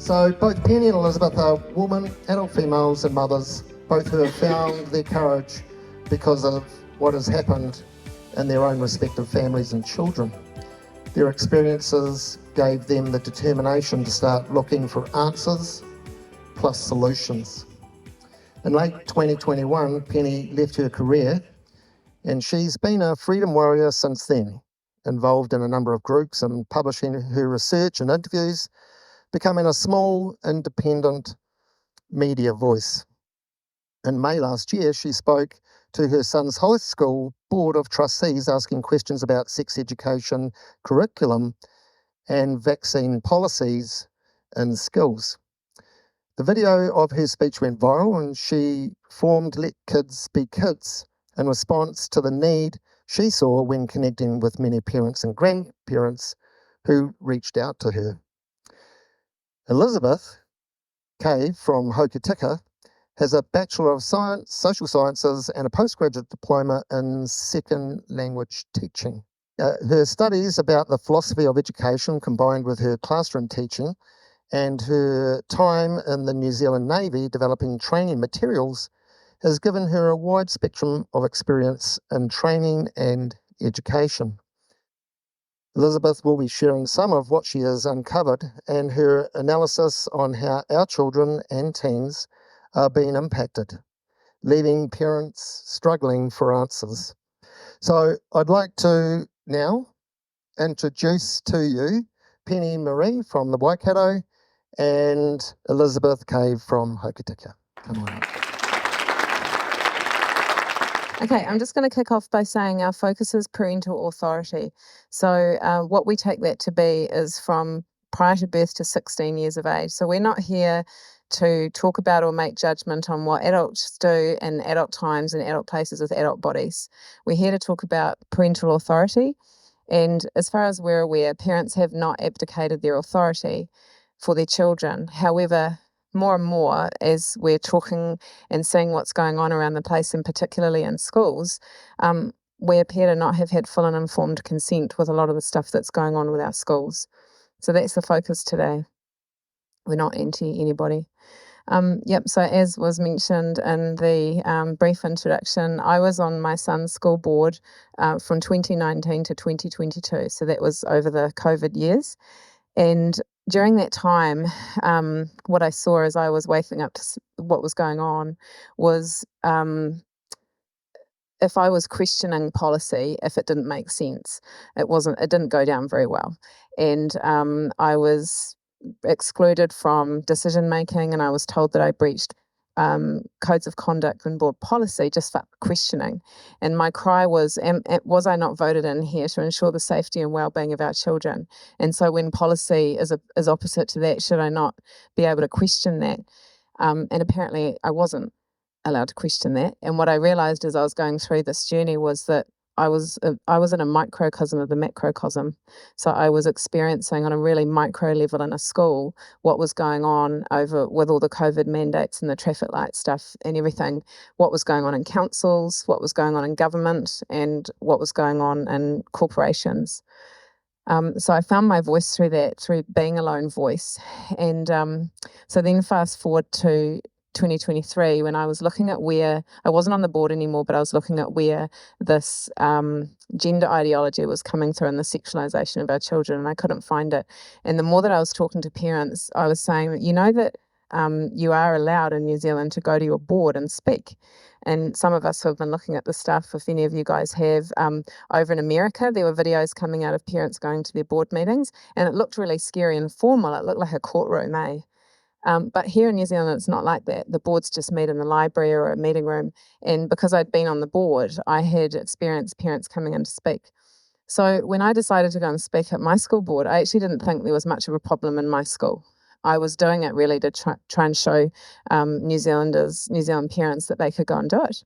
So both Penny and Elizabeth are women, adult females and mothers, both who have found their courage because of what has happened in their own respective families and children. Their experiences gave them the determination to start looking for answers plus solutions. In late 2021, Penny left her career and she's been a freedom warrior since then, involved in a number of groups and publishing her research and interviews, becoming a small, independent media voice. In May last year, she spoke to her son's high school board of trustees asking questions about sex education curriculum and vaccine policies in schools. The video of her speech went viral and she formed Let Kids Be Kids in response to the need she saw when connecting with many parents and grandparents who reached out to her. Elizabeth Kay from Hokitika has a Bachelor of Science, Social Sciences and a postgraduate diploma in second language teaching. Her studies about the philosophy of education combined with her classroom teaching and her time in the New Zealand Navy developing training materials has given her a wide spectrum of experience in training and education. Elizabeth will be sharing some of what she has uncovered and her analysis on how our children and teens are being impacted, leaving parents struggling for answers. So I'd like to now introduce to you Penny Marie from the Waikato and Elizabeth Kay from Hokitika. Come on up. Okay, I'm just going to kick off by saying our focus is parental authority. So what we take that to be is from prior to birth to 16 years of age. So we're not here to talk about or make judgment on what adults do in adult times and adult places with adult bodies. We're here to talk about parental authority. And as far as we're aware, parents have not abdicated their authority for their children. However, more and more, as we're talking and seeing what's going on around the place, and particularly in schools, we appear to not have had full and informed consent with a lot of the stuff that's going on with our schools. So that's the focus today. We're not anti anybody. So as was mentioned in the brief introduction, I was on my son's school board from 2019 to 2022. So that was over the COVID years. And during that time, what I saw as I was waking up to what was going on was if I was questioning policy, if it didn't make sense, it didn't go down very well. And I was excluded from decision making, and I was told that I breached codes of conduct and board policy just for questioning. And my cry was I not voted in here to ensure the safety and well-being of our children? And so when policy is opposite to that, should I not be able to question that? And apparently I wasn't allowed to question that. And what I realized as I was going through this journey was that I was in a microcosm of the macrocosm. So I was experiencing on a really micro level in a school what was going on over with all the COVID mandates and the traffic light stuff and everything, what was going on in councils, what was going on in government, and what was going on in corporations. So I found my voice through that, through being a lone voice. And so then fast forward to 2023, when I was looking at where, I wasn't on the board anymore, but I was looking at where this gender ideology was coming through and the sexualization of our children, and I couldn't find it. And the more that I was talking to parents, I was saying, you know that you are allowed in New Zealand to go to your board and speak. And some of us who have been looking at the stuff, if any of you guys have, over in America, there were videos coming out of parents going to their board meetings, and it looked really scary and formal. It looked like a courtroom, eh? But here in New Zealand, it's not like that. The boards just meet in the library or a meeting room. And because I'd been on the board, I had experienced parents coming in to speak. So when I decided to go and speak at my school board, I actually didn't think there was much of a problem in my school. I was doing it really to try and show New Zealand parents that they could go and do it.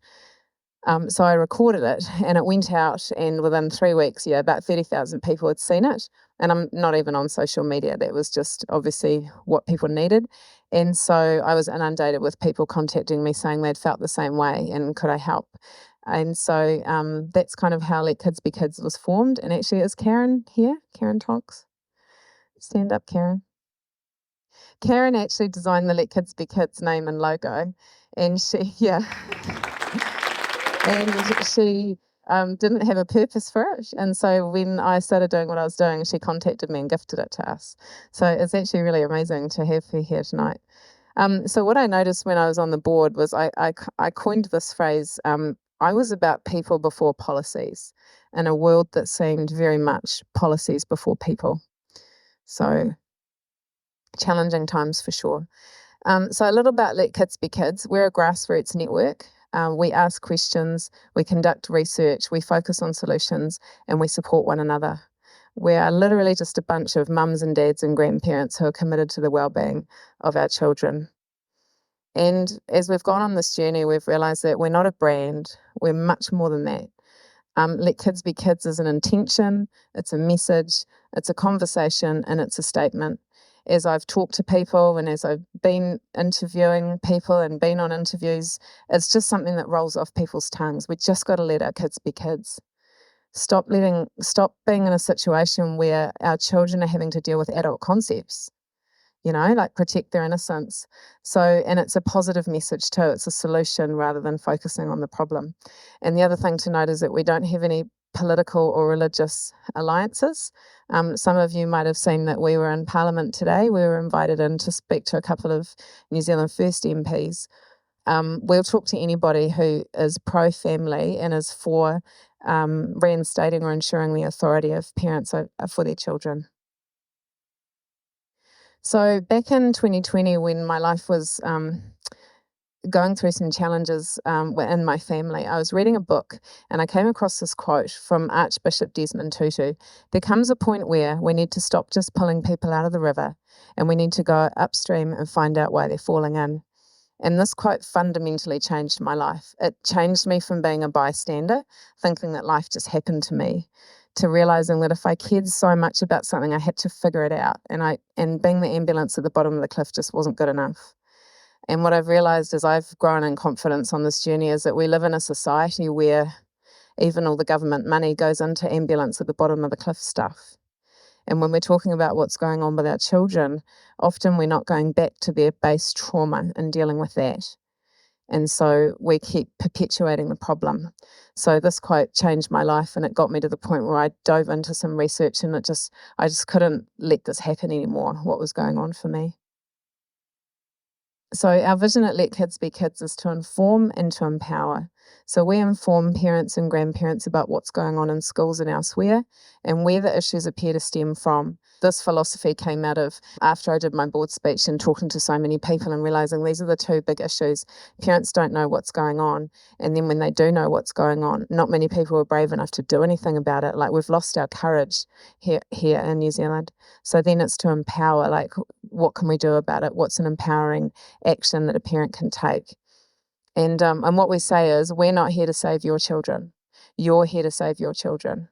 So I recorded it and it went out, and within 3 weeks, about 30,000 people had seen it. And I'm not even on social media. That was just obviously what people needed. And so I was inundated with people contacting me saying they'd felt the same way and could I help? And so that's kind of how Let Kids Be Kids was formed. And actually, is Karen here? Karen Tonks? Stand up, Karen. Karen actually designed the Let Kids Be Kids name and logo, and she didn't have a purpose for it. And so when I started doing what I was doing, she contacted me and gifted it to us. So it's actually really amazing to have her here tonight. So what I noticed when I was on the board was I coined this phrase, I was about people before policies, in a world that seemed very much policies before people. So challenging times for sure. So a little about Let Kids Be Kids. We're a grassroots network. We ask questions, we conduct research, we focus on solutions, and we support one another. We are literally just a bunch of mums and dads and grandparents who are committed to the well-being of our children. And as we've gone on this journey, we've realised that we're not a brand, we're much more than that. Let Kids Be Kids is an intention, it's a message, it's a conversation, and it's a statement. As I've talked to people and as I've been interviewing people and been on interviews, it's just something that rolls off people's tongues. We just got to let our kids be kids. Stop being in a situation where our children are having to deal with adult concepts, like protect their innocence. And it's a positive message too. It's a solution rather than focusing on the problem. And the other thing to note is that we don't have any political or religious alliances. Some of you might have seen that we were in Parliament today. We were invited in to speak to a couple of New Zealand First MPs. We'll talk to anybody who is pro-family and is for reinstating or ensuring the authority of parents for their children. So back in 2020, when my life was going through some challenges in my family, I was reading a book and I came across this quote from Archbishop Desmond Tutu. There comes a point where we need to stop just pulling people out of the river and we need to go upstream and find out why they're falling in. And this quote fundamentally changed my life. It changed me from being a bystander, thinking that life just happened to me, to realizing that if I cared so much about something, I had to figure it out. And being the ambulance at the bottom of the cliff just wasn't good enough. And what I've realized as I've grown in confidence on this journey is that we live in a society where even all the government money goes into ambulance at the bottom of the cliff stuff. And when we're talking about what's going on with our children, often we're not going back to their base trauma and dealing with that. And so we keep perpetuating the problem. So this quote changed my life and it got me to the point where I dove into some research and I just couldn't let this happen anymore, what was going on for me. So our vision at Let Kids Be Kids is to inform and to empower. So we inform parents and grandparents about what's going on in schools and elsewhere and where the issues appear to stem from. This philosophy came out of after I did my board speech and talking to so many people and realising these are the two big issues. Parents don't know what's going on, and then when they do know what's going on, not many people are brave enough to do anything about it. Like, we've lost our courage here in New Zealand. So then it's to empower, like, what can we do about it? What's an empowering action that a parent can take? And what we say is, we're not here to save your children. You're here to save your children.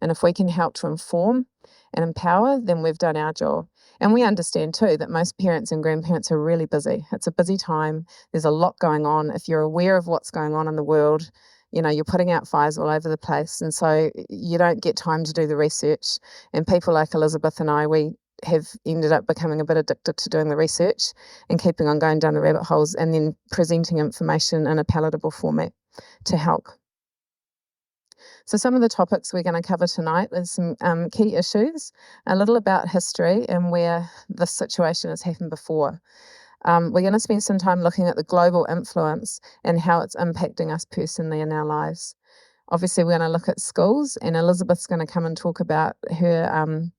And if we can help to inform and empower, then we've done our job. And we understand too that most parents and grandparents are really busy. It's a busy time. There's a lot going on. If you're aware of what's going on in the world, you're putting out fires all over the place. And so you don't get time to do the research. And people like Elizabeth and I, we have ended up becoming a bit addicted to doing the research and keeping on going down the rabbit holes and then presenting information in a palatable format to help. So some of the topics we're going to cover tonight is some key issues, a little about history and where this situation has happened before. We're going to spend some time looking at the global influence and how it's impacting us personally in our lives. Obviously, we're going to look at schools, and Elizabeth's going to come and talk about her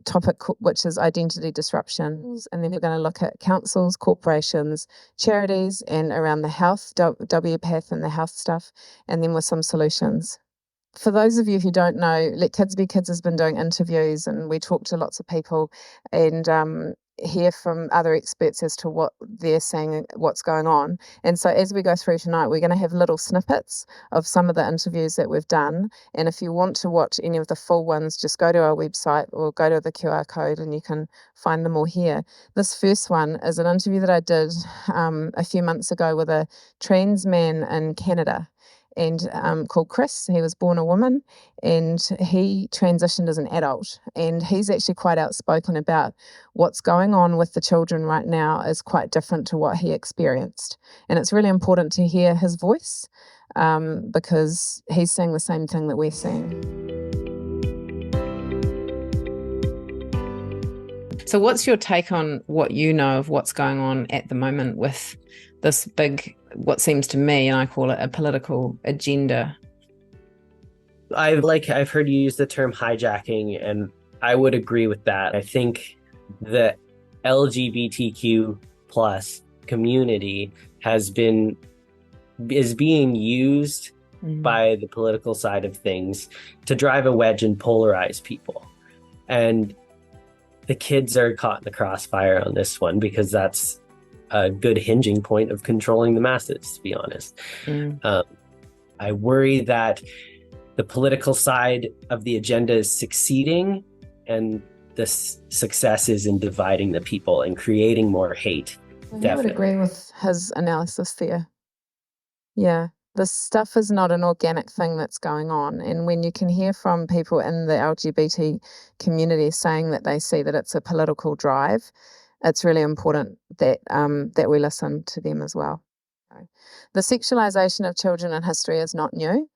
topic, which is identity disruption. And then we're going to look at councils, corporations, charities, and around the health, WPATH and the health stuff, and then with some solutions. For those of you who don't know, Let Kids Be Kids has been doing interviews and we talk to lots of people and hear from other experts as to what they're saying, what's going on. And so as we go through tonight, we're going to have little snippets of some of the interviews that we've done. And if you want to watch any of the full ones, just go to our website or go to the QR code and you can find them all here. This first one is an interview that I did a few months ago with a trans man in Canada. and called Chris. He was born a woman, and he transitioned as an adult. And he's actually quite outspoken about what's going on with the children right now is quite different to what he experienced. And it's really important to hear his voice because he's saying the same thing that we're seeing. So what's your take on what you know of what's going on at the moment with this big, what seems to me, and I call it a political agenda? I've heard you use the term hijacking, and I would agree with that. I think the LGBTQ plus community is being used by the political side of things to drive a wedge and polarize people. And the kids are caught in the crossfire on this one because that's a good hinging point of controlling the masses, to be honest. I worry that the political side of the agenda is succeeding, and the success is in dividing the people and creating more hate. I would agree with his analysis there. Yeah. This stuff is not an organic thing that's going on. And when you can hear from people in the LGBT community saying that they see that it's a political drive, it's really important that that we listen to them as well. The sexualization of children in history is not new.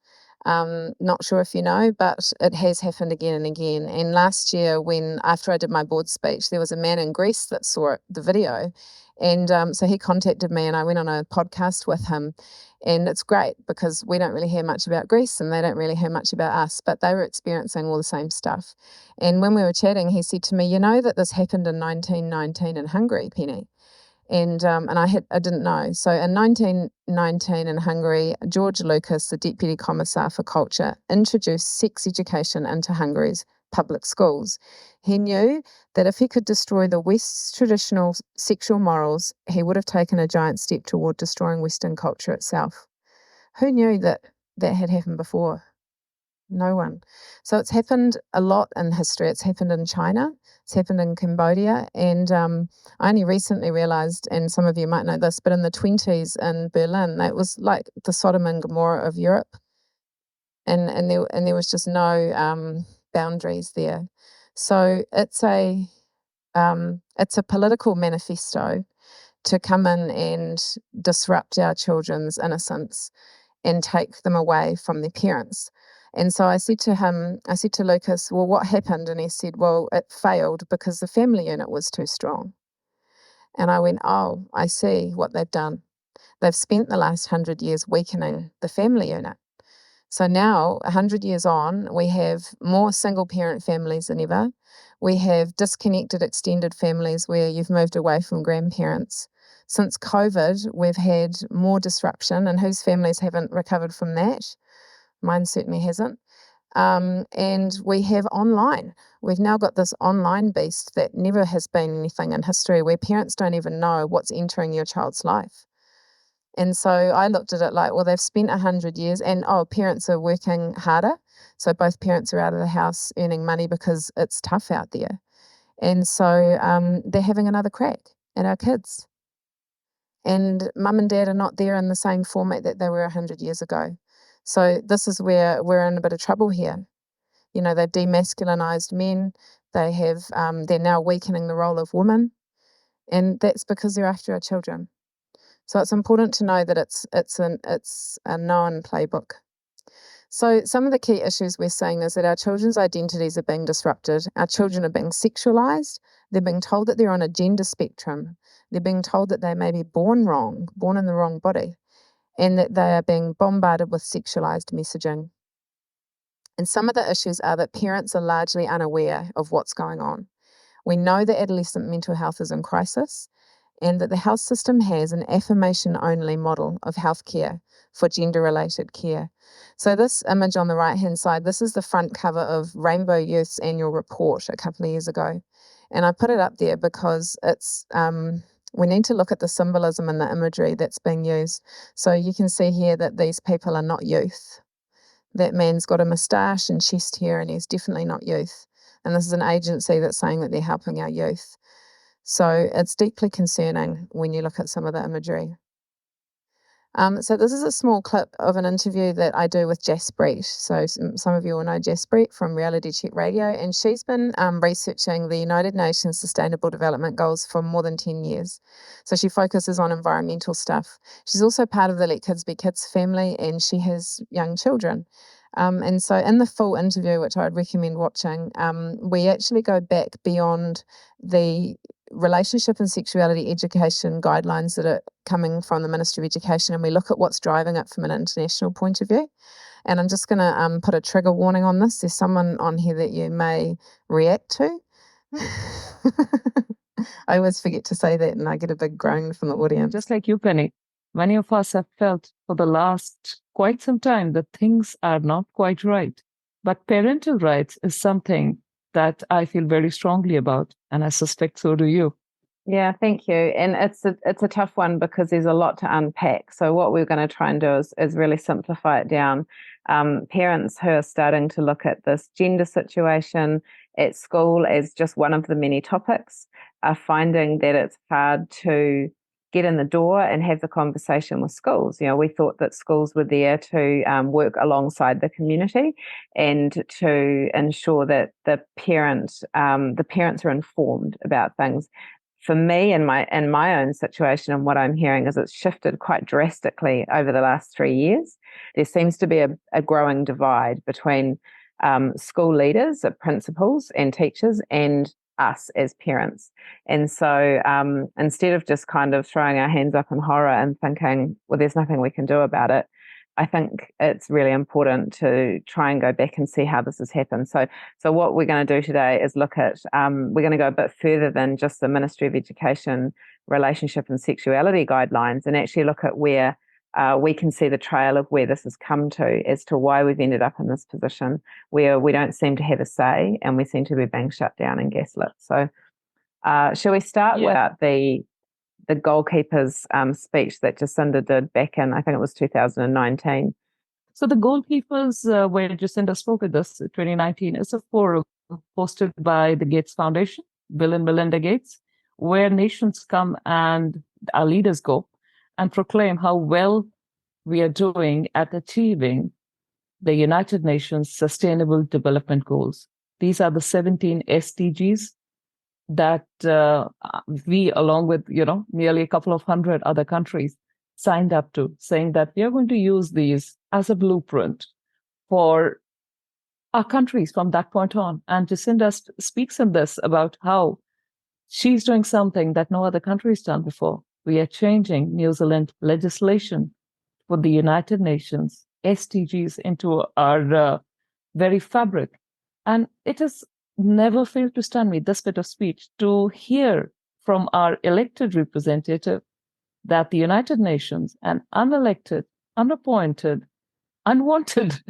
Not sure if you know, but it has happened again and again. And last year, after I did my board speech, there was a man in Greece that saw the video. And so he contacted me and I went on a podcast with him. And it's great because we don't really hear much about Greece and they don't really hear much about us, but they were experiencing all the same stuff. And when we were chatting, he said to me, you know that this happened in 1919 in Hungary, Penny? And I didn't know. So in 1919 in Hungary, George Lucas, the Deputy Commissar for Culture, introduced sex education into Hungary's public schools. He knew that if he could destroy the West's traditional sexual morals, he would have taken a giant step toward destroying Western culture itself. Who knew that that had happened before? No one. So it's happened a lot in history. It's happened in China. It's happened in Cambodia. And I only recently realised, and some of you might know this, but in the 1920s in Berlin, it was like the Sodom and Gomorrah of Europe. And there was just no boundaries there. So it's a political manifesto to come in and disrupt our children's innocence and take them away from their parents. And so I said to Lucas, well, what happened? And he said, well, it failed because the family unit was too strong. And I went, oh, I see what they've done. They've spent the last 100 years weakening the family unit. So now, 100 years on, we have more single parent families than ever. We have disconnected extended families where you've moved away from grandparents. Since COVID, we've had more disruption, and whose families haven't recovered from that? Mine certainly hasn't. And we have online. We've now got this online beast that never has been anything in history, where parents don't even know what's entering your child's life. And so I looked at it like, well, they've spent 100 years and, parents are working harder. So both parents are out of the house earning money because it's tough out there. And so they're having another crack at our kids. And mum and dad are not there in the same format that they were 100 years ago. So this is where we're in a bit of trouble here. You know, they've demasculinized men. They have, they're now weakening the role of women. And that's because they're after our children. So it's important to know that it's a known playbook. So some of the key issues we're seeing is that our children's identities are being disrupted. Our children are being sexualized. They're being told that they're on a gender spectrum. They're being told that they may be born wrong, born in the wrong body, and that they are being bombarded with sexualized messaging. And some of the issues are that parents are largely unaware of what's going on. We know that adolescent mental health is in crisis, and that the health system has an affirmation-only model of healthcare for gender-related care. So this image on the right-hand side, this is the front cover of Rainbow Youth's annual report a couple of years ago. And I put it up there because it's we need to look at the symbolism and the imagery that's being used. So you can see here that these people are not youth. That man's got a moustache and chest hair, and he's definitely not youth. And this is an agency that's saying that they're helping our youth. So it's deeply concerning when you look at some of the imagery. So this is a small clip of an interview that I do with Jess Brett. So some of you will know Jess Brett from Reality Check Radio, and she's been researching the United Nations Sustainable Development Goals for more than 10 years. So she focuses on environmental stuff. She's also part of the Let Kids Be Kids family, and she has young children. And so in the full interview, which I'd recommend watching, we actually go back beyond the relationship and sexuality education guidelines that are coming from the Ministry of Education, and we look at what's driving it from an international point of view. And I'm just going to put a trigger warning on this. There's someone on here that you may react to. I always forget to say that, and I get a big groan from the audience. Just like you, Penny, many of us have felt for the last quite some time that things are not quite right. But parental rights is something that I feel very strongly about, and I suspect so do you. Yeah, thank you. And it's a tough one because there's a lot to unpack. So what we're going to try and do is really simplify it down. Parents who are starting to look at this gender situation at school as just one of the many topics are finding that it's hard to get in the door and have the conversation with schools. You know, we thought that schools were there to work alongside the community and to ensure that the parents are informed about things. For me, in my own situation, and what I'm hearing is it's shifted quite drastically over the last 3 years. There seems to be a growing divide between school leaders, principals and teachers, and us as parents. And so instead of just kind of throwing our hands up in horror and thinking, well, there's nothing we can do about it, I think it's really important to try and go back and see how this has happened. So what we're going to do today is look at, we're going to go a bit further than just the Ministry of Education relationship and sexuality guidelines, and actually look at where we can see the trail of where this has come to as to why we've ended up in this position where we don't seem to have a say and we seem to be being shut down and gaslit. So shall we start with the goalkeeper's speech that Jacinda did back in, I think it was 2019. So the goalkeepers, where Jacinda spoke at this 2019, is a forum hosted by the Gates Foundation, Bill and Melinda Gates, where nations come and our leaders go and proclaim how well we are doing at achieving the United Nations Sustainable Development Goals. These are the 17 SDGs that we, along with, nearly a couple of hundred other countries, signed up to, saying that we are going to use these as a blueprint for our countries from that point on. And Jacinda speaks in this about how she's doing something that no other country has done before. We are changing New Zealand legislation for the United Nations SDGs into our very fabric. And it has never failed to stun me, this bit of speech, to hear from our elected representative that the United Nations, an unelected, unappointed, unwanted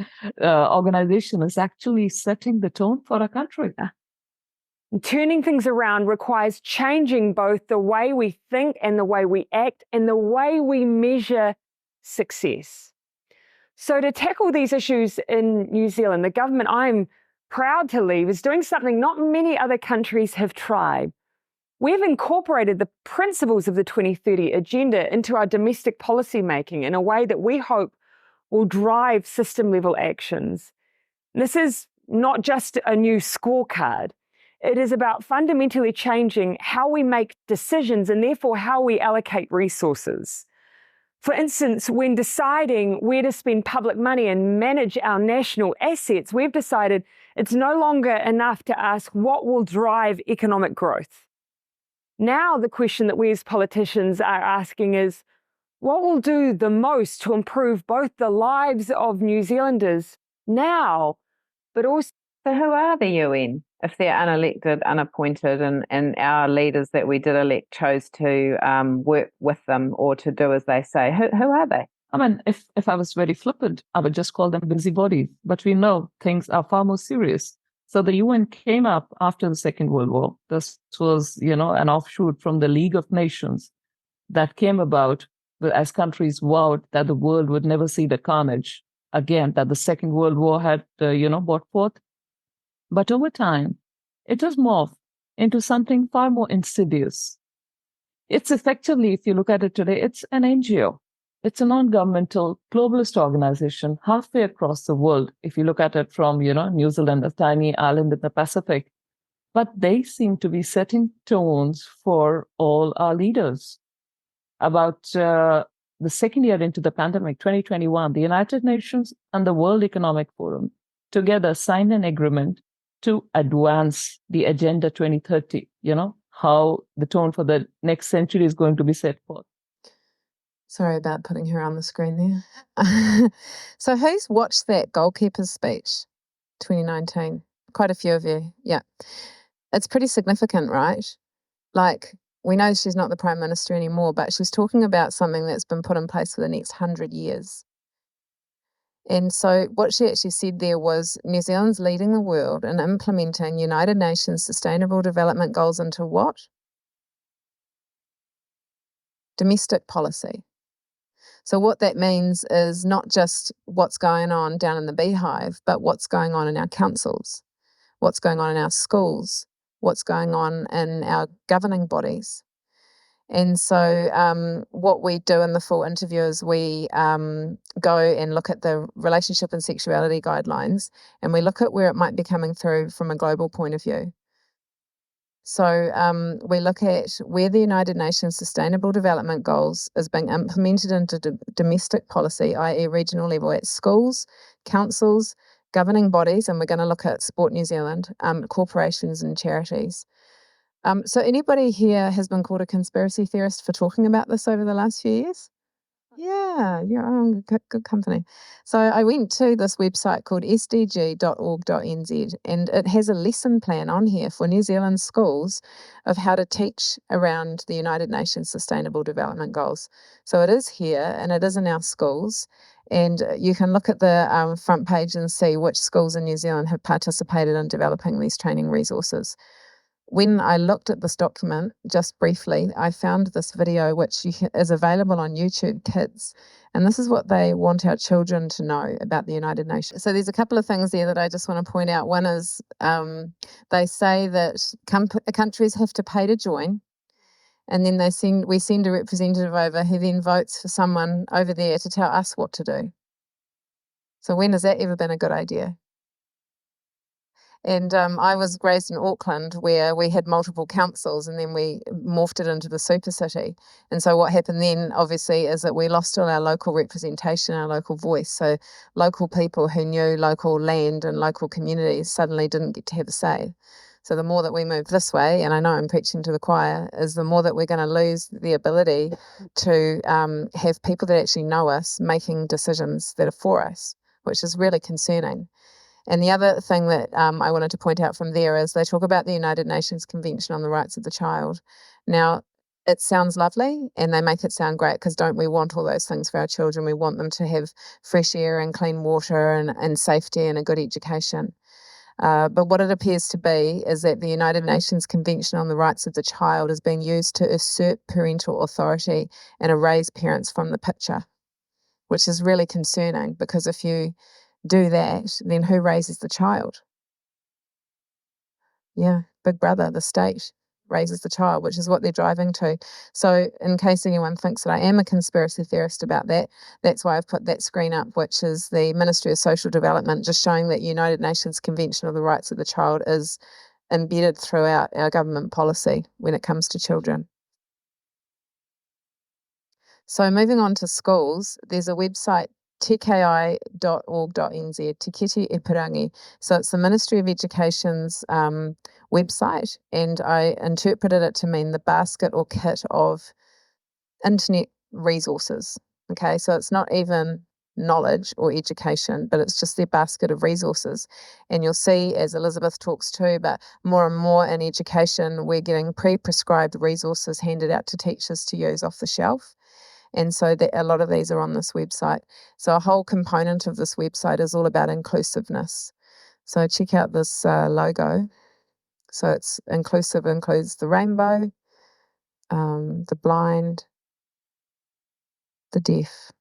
organization, is actually setting the tone for our country. Turning things around requires changing both the way we think and the way we act and the way we measure success. So to tackle these issues in New Zealand, the government I'm proud to lead is doing something not many other countries have tried. We've incorporated the principles of the 2030 Agenda into our domestic policy making in a way that we hope will drive system-level actions. This is not just a new scorecard. It is about fundamentally changing how we make decisions and therefore how we allocate resources. For instance, when deciding where to spend public money and manage our national assets, we've decided it's no longer enough to ask what will drive economic growth. Now the question that we as politicians are asking is, what will do the most to improve both the lives of New Zealanders now, but also... So who are the UN if they're unelected, unappointed, and our leaders that we did elect chose to work with them or to do as they say? Who are they? I mean, if I was very flippant, I would just call them busybodies. But we know things are far more serious. So the UN came up after the Second World War. This was, an offshoot from the League of Nations that came about as countries vowed that the world would never see the carnage again that the Second World War had, brought forth. But over time, it has morphed into something far more insidious. It's effectively, if you look at it today, it's an NGO. It's a non-governmental globalist organization halfway across the world. If you look at it from, New Zealand, a tiny island in the Pacific, but they seem to be setting tones for all our leaders. About the second year into the pandemic, 2021, the United Nations and the World Economic Forum together signed an agreement to advance the Agenda 2030, how the tone for the next century is going to be set forth. Sorry about putting her on the screen there. So who's watched that goalkeeper's speech, 2019? Quite a few of you, yeah. It's pretty significant, right? Like, we know she's not the Prime Minister anymore, but she's talking about something that's been put in place for the next 100 years. And so what she actually said there was New Zealand's leading the world in implementing United Nations Sustainable Development Goals into what? Domestic policy. So what that means is not just what's going on down in the beehive, but what's going on in our councils, what's going on in our schools, what's going on in our governing bodies. And so what we do in the full interview is we go and look at the relationship and sexuality guidelines, and we look at where it might be coming through from a global point of view. So we look at where the United Nations Sustainable Development Goals is being implemented into domestic policy, i.e. regional level, at schools, councils, governing bodies, and we're going to look at Sport New Zealand, corporations and charities. So anybody here has been called a conspiracy theorist for talking about this over the last few years? Yeah, you're on good company. So I went to this website called sdg.org.nz, and it has a lesson plan on here for New Zealand schools of how to teach around the United Nations Sustainable Development Goals. So it is here, and it is in our schools, and you can look at the front page and see which schools in New Zealand have participated in developing these training resources. When I looked at this document, just briefly, I found this video which is available on YouTube Kids. And this is what they want our children to know about the United Nations. So there's a couple of things there that I just want to point out. One is they say that countries have to pay to join. And then we send a representative over who then votes for someone over there to tell us what to do. So when has that ever been a good idea? And I was raised in Auckland where we had multiple councils, and then we morphed it into the super city. And so what happened then, obviously, is that we lost all our local representation, our local voice. So local people who knew local land and local communities suddenly didn't get to have a say. So the more that we move this way, and I know I'm preaching to the choir, is the more that we're going to lose the ability to have people that actually know us making decisions that are for us, which is really concerning. And the other thing that I wanted to point out from there is they talk about the United Nations Convention on the Rights of the Child. Now, it sounds lovely and they make it sound great, because don't we want all those things for our children? We want them to have fresh air and clean water and safety and a good education. But what it appears to be is that the United Nations Convention on the Rights of the Child is being used to usurp parental authority and erase parents from the picture, which is really concerning, because if you do that, then who raises the child? Yeah, Big Brother, the state raises the child, which is what they're driving to. So in case anyone thinks that I am a conspiracy theorist about that, that's why I've put that screen up, which is the Ministry of Social Development, just showing that United Nations Convention of the Rights of the Child is embedded throughout our government policy when it comes to children. So moving on to schools, there's a website, tki.org.nz, Te Kiti e Pirangi. So it's the Ministry of Education's website, and I interpreted it to mean the basket or kit of internet resources. Okay, so it's not even knowledge or education, but it's just their basket of resources. And you'll see, as Elizabeth talks too, but more and more in education, we're getting pre-prescribed resources handed out to teachers to use off the shelf. And so a lot of these are on this website. So a whole component of this website is all about inclusiveness. So check out this logo. So it's inclusive, includes the rainbow, the blind, the deaf.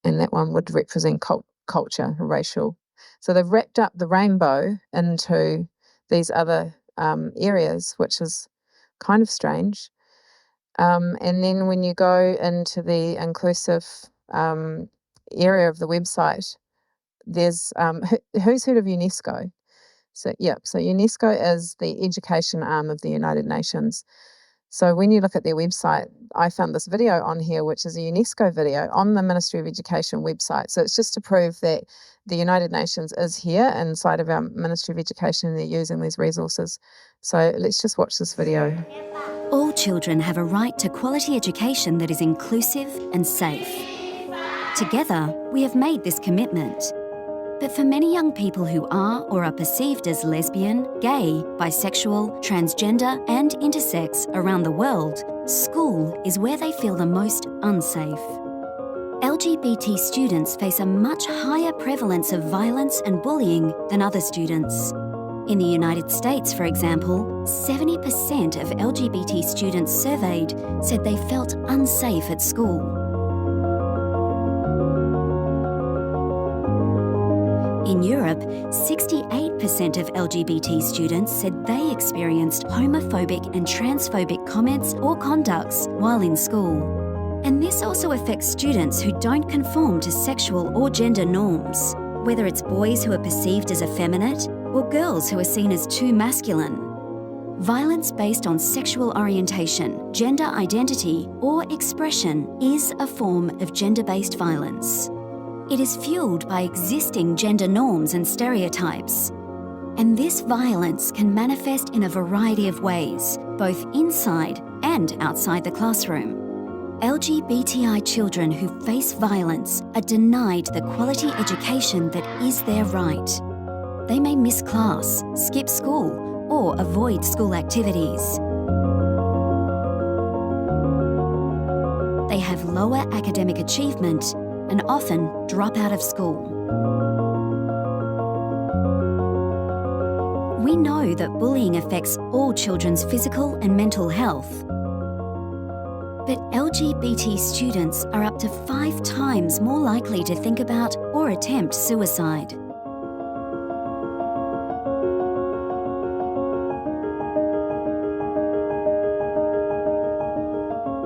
And that one would represent culture, racial. So they've wrapped up the rainbow into these other areas, which is kind of strange. And then when you go into the inclusive area of the website, there's who's heard of UNESCO? So UNESCO is the education arm of the United Nations. So when you look at their website, I found this video on here, which is a UNESCO video on the Ministry of Education website. So it's just to prove that the United Nations is here inside of our Ministry of Education and they're using these resources. So let's just watch this video. All children have a right to quality education that is inclusive and safe. Together, we have made this commitment. But for many young people who are perceived as lesbian, gay, bisexual, transgender and intersex around the world, school is where they feel the most unsafe. LGBT students face a much higher prevalence of violence and bullying than other students. In the United States, for example, 70% of LGBT students surveyed said they felt unsafe at school. In Europe, 68% of LGBT students said they experienced homophobic and transphobic comments or conducts while in school. And this also affects students who don't conform to sexual or gender norms, whether it's boys who are perceived as effeminate or girls who are seen as too masculine. Violence based on sexual orientation, gender identity, or expression is a form of gender-based violence. It is fueled by existing gender norms and stereotypes. And this violence can manifest in a variety of ways, both inside and outside the classroom. LGBTI children who face violence are denied the quality education that is their right. They may miss class, skip school, or avoid school activities. They have lower academic achievement and often drop out of school. We know that bullying affects all children's physical and mental health. But LGBT students are up to 5 times more likely to think about or attempt suicide.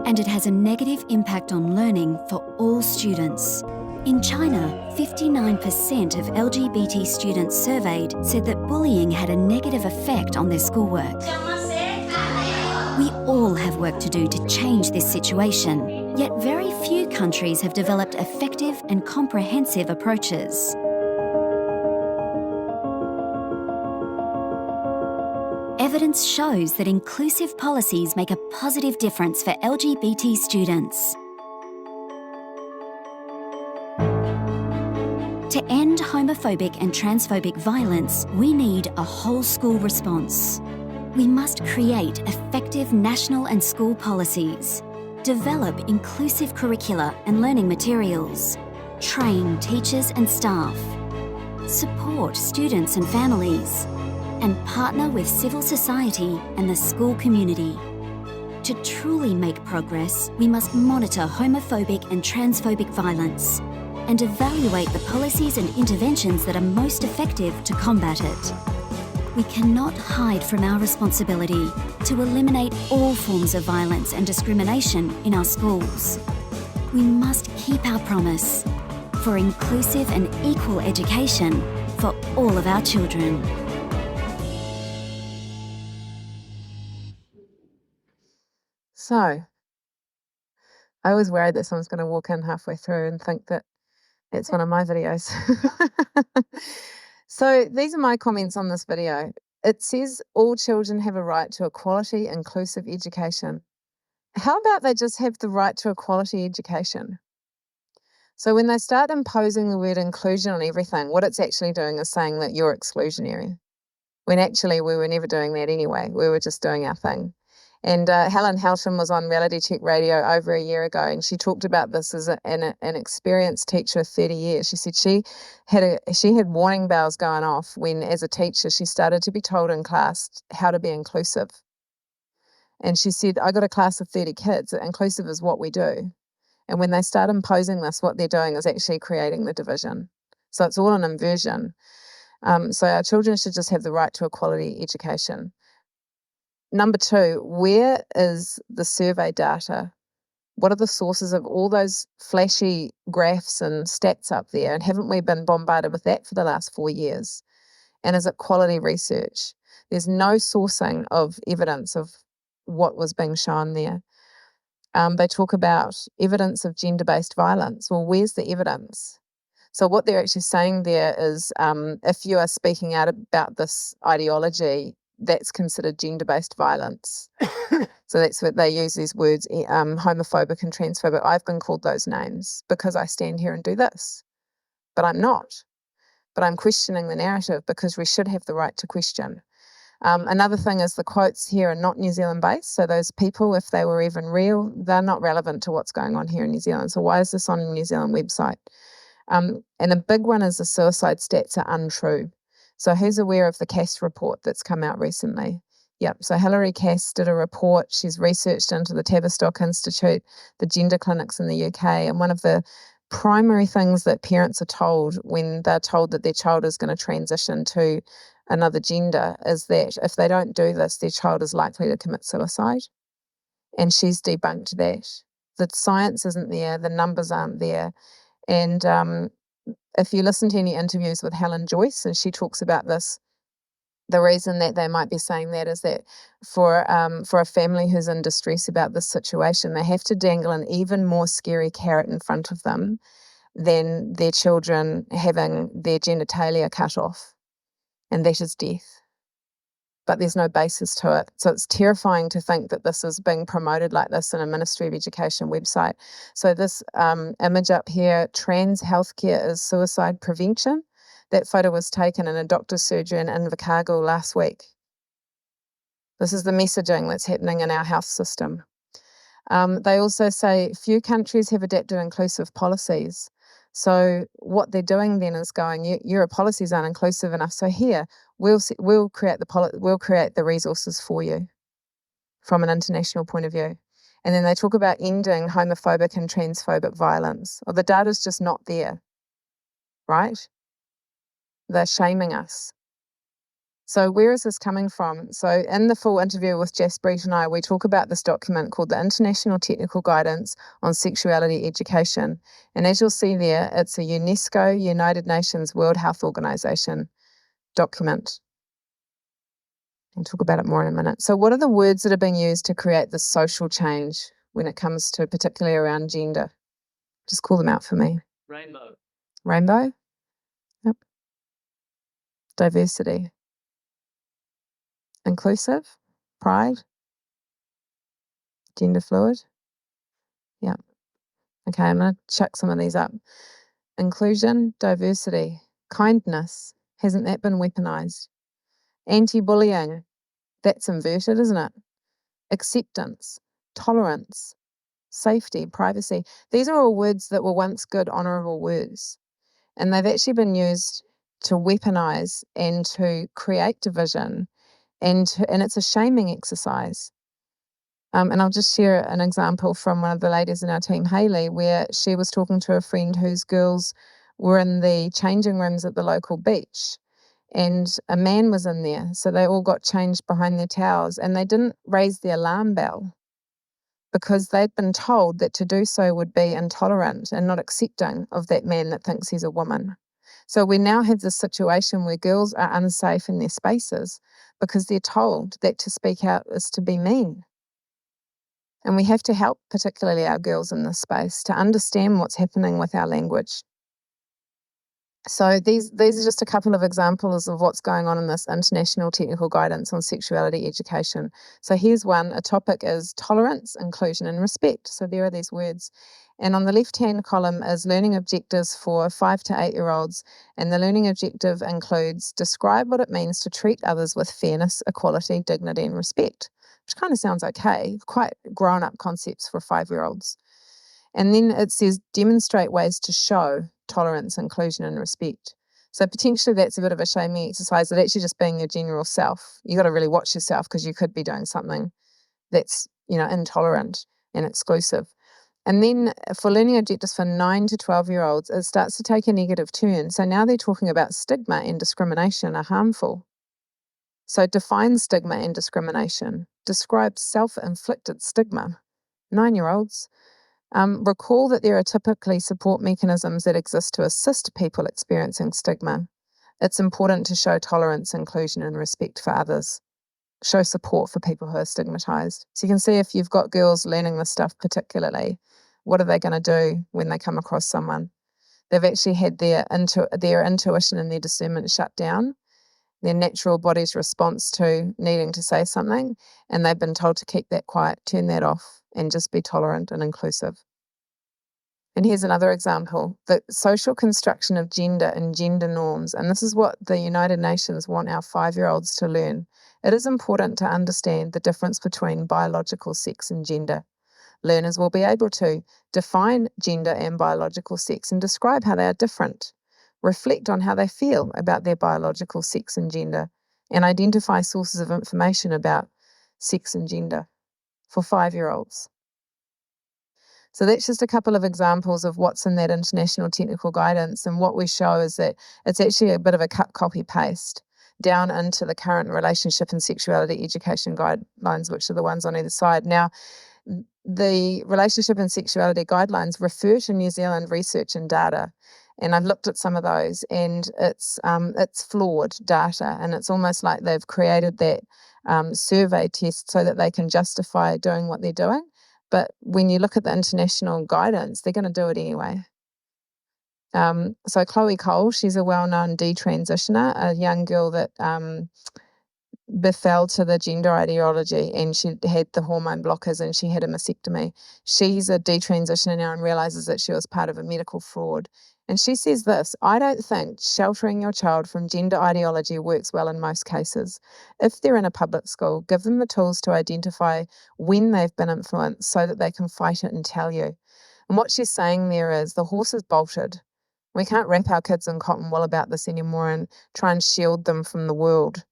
And it has a negative impact on learning for all students. In China, 59% of LGBT students surveyed said that bullying had a negative effect on their schoolwork. We all have work to do to change this situation, yet very few countries have developed effective and comprehensive approaches. Evidence shows that inclusive policies make a positive difference for LGBT students. To end homophobic and transphobic violence, we need a whole school response. We must create effective national and school policies, develop inclusive curricula and learning materials, train teachers and staff, support students and families, and partner with civil society and the school community. To truly make progress, we must monitor homophobic and transphobic violence and evaluate the policies and interventions that are most effective to combat it. We cannot hide from our responsibility to eliminate all forms of violence and discrimination in our schools. We must keep our promise for inclusive and equal education for all of our children. So, I was worried that someone's going to walk in halfway through and think that it's one of my videos. So these are my comments on this video. It says all children have a right to a quality, inclusive education. How about they just have the right to a quality education? So when they start imposing the word inclusion on everything, what it's actually doing is saying that you're exclusionary, when actually we were never doing that anyway. We were just doing our thing. And Helen Houghton was on Reality Check Radio over a year ago, and she talked about this as an experienced teacher of 30 years. She said she had warning bells going off when, as a teacher, she started to be told in class how to be inclusive. And she said, I got a class of 30 kids. Inclusive is what we do. And when they start imposing this, what they're doing is actually creating the division. So it's all an inversion. So our children should just have the right to a quality education. number two, where is the survey data? What are the sources of all those flashy graphs and stats up there? And haven't we been bombarded with that for the last 4 years? And is it quality research? There's no sourcing of evidence of what was being shown there. They talk about evidence of gender-based violence. Well, where's the evidence? So what they're actually saying there is if you are speaking out about this ideology, that's considered gender-based violence. So that's what they use, these words, homophobic and transphobic. I've been called those names because I stand here and do this, but I'm not. But I'm questioning the narrative because we should have the right to question. Another thing is the quotes here are not New Zealand based. So those people, if they were even real, they're not relevant to what's going on here in New Zealand. So why is this on a New Zealand website? And a big one is the suicide stats are untrue. So who's aware of the Cass report that's come out recently? Yep. So Hilary Cass did a report. She's researched into the Tavistock Institute, the gender clinics in the UK. And one of the primary things that parents are told when they're told that their child is going to transition to another gender is that if they don't do this, their child is likely to commit suicide. And she's debunked that. The science isn't there, the numbers aren't there. And if you listen to any interviews with Helen Joyce, and she talks about this, the reason that they might be saying that is that for a family who's in distress about this situation, they have to dangle an even more scary carrot in front of them than their children having their genitalia cut off, and that is death. But there's no basis to it. So it's terrifying to think that this is being promoted like this in a Ministry of Education website. So this image up here, trans healthcare is suicide prevention. That photo was taken in a doctor's surgery in Invercargill last week. This is the messaging that's happening in our health system. They also say few countries have adapted inclusive policies. So what they're doing then is going, your policies aren't inclusive enough. So here we'll create the resources for you from an international point of view. And then they talk about ending homophobic and transphobic violence. Well, the data's just not there, right? They're shaming us. So where is this coming from? So in the full interview with Jess Breet and I, we talk about this document called the International Technical Guidance on Sexuality Education. And as you'll see there, it's a UNESCO, United Nations, World Health Organization document. I'll talk about it more in a minute. So what are the words that are being used to create this social change when it comes to particularly around gender? Just call them out for me. Rainbow. Rainbow? Yep. Diversity. Inclusive, pride, gender fluid. Yeah. Okay, I'm going to chuck some of these up. Inclusion, diversity, kindness. Hasn't that been weaponized? Anti-bullying. That's inverted, isn't it? Acceptance, tolerance, safety, privacy. These are all words that were once good, honourable words. And they've actually been used to weaponize and to create division. And it's a shaming exercise. And I'll just share an example from one of the ladies in our team, Hayley, where she was talking to a friend whose girls were in the changing rooms at the local beach. And a man was in there. So they all got changed behind their towels and they didn't raise the alarm bell because they'd been told that to do so would be intolerant and not accepting of that man that thinks he's a woman. So we now have this situation where girls are unsafe in their spaces because they're told that to speak out is to be mean. And we have to help particularly our girls in this space to understand what's happening with our language. So these are just a couple of examples of what's going on in this International Technical Guidance on Sexuality Education. So here's one. A topic is tolerance, inclusion and respect. So there are these words. And on the left-hand column is learning objectives for 5 to 8-year-olds. And the learning objective includes describe what it means to treat others with fairness, equality, dignity and respect, which kind of sounds okay, quite grown-up concepts for 5-year-olds. And then it says demonstrate ways to show tolerance, inclusion and respect. So potentially that's a bit of a shaming exercise, but actually just being your general self. You got to really watch yourself because you could be doing something that's, intolerant and exclusive. And then for learning objectives for 9 to 12-year-olds, it starts to take a negative turn. So now they're talking about stigma and discrimination are harmful. So define stigma and discrimination. Describe self-inflicted stigma. 9-year-olds. Recall that there are typically support mechanisms that exist to assist people experiencing stigma. It's important to show tolerance, inclusion, and respect for others. Show support for people who are stigmatized. So you can see if you've got girls learning this stuff particularly, what are they going to do when they come across someone? They've actually had their intuition and their discernment shut down, their natural body's response to needing to say something, and they've been told to keep that quiet, turn that off, and just be tolerant and inclusive. And here's another example, the social construction of gender and gender norms. And this is what the United Nations want our 5-year-olds to learn. It is important to understand the difference between biological sex and gender. Learners will be able to define gender and biological sex and describe how they are different, reflect on how they feel about their biological sex and gender, and identify sources of information about sex and gender for 5-year-olds. So that's just a couple of examples of what's in that international technical guidance. And what we show is that it's actually a bit of a cut, copy, paste down into the current relationship and sexuality education guidelines, which are the ones on either side. Now, the relationship and sexuality guidelines refer to New Zealand research and data. And I've looked at some of those, and it's flawed data. And it's almost like they've created that survey test so that they can justify doing what they're doing. But when you look at the international guidance, they're going to do it anyway. So Chloe Cole, she's a well-known detransitioner, a young girl that befell to the gender ideology, and she had the hormone blockers and she had a mastectomy. She's a detransitioner now and realizes that she was part of a medical fraud. And she says this, I don't think sheltering your child from gender ideology works well in most cases. If they're in a public school, give them the tools to identify when they've been influenced so that they can fight it and tell you. And what she's saying there is the horse is bolted. We can't wrap our kids in cotton wool about this anymore and try and shield them from the world.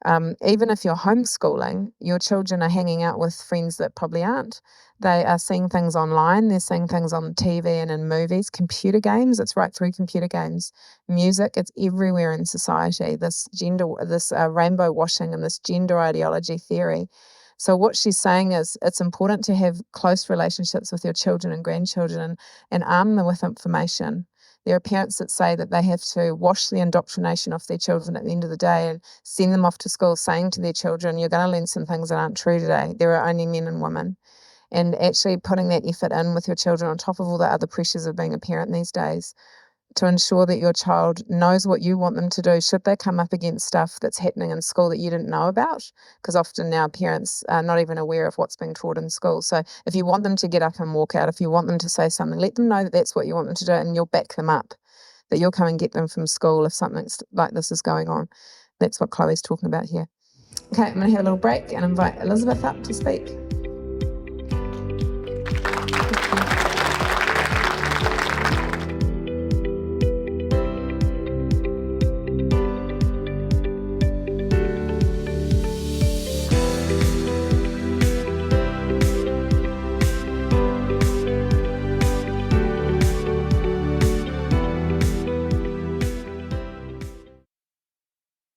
Even if you're homeschooling, your children are hanging out with friends that probably aren't. They are seeing things online, they're seeing things on TV and in movies, computer games, it's right through computer games, music, it's everywhere in society, this rainbow washing and this gender ideology theory. So what she's saying is it's important to have close relationships with your children and grandchildren and arm them with information. There are parents that say that they have to wash the indoctrination off their children at the end of the day and send them off to school saying to their children, you're going to learn some things that aren't true today. There are only men and women. And actually putting that effort in with your children on top of all the other pressures of being a parent these days to ensure that your child knows what you want them to do should they come up against stuff that's happening in school that you didn't know about, because often now parents are not even aware of what's being taught in school. So if you want them to get up and walk out, if you want them to say something, let them know that that's what you want them to do and you'll back them up, that you'll come and get them from school if something like this is going on. That's what Chloe's talking about here. Okay, I'm going to have a little break and invite Elizabeth up to speak.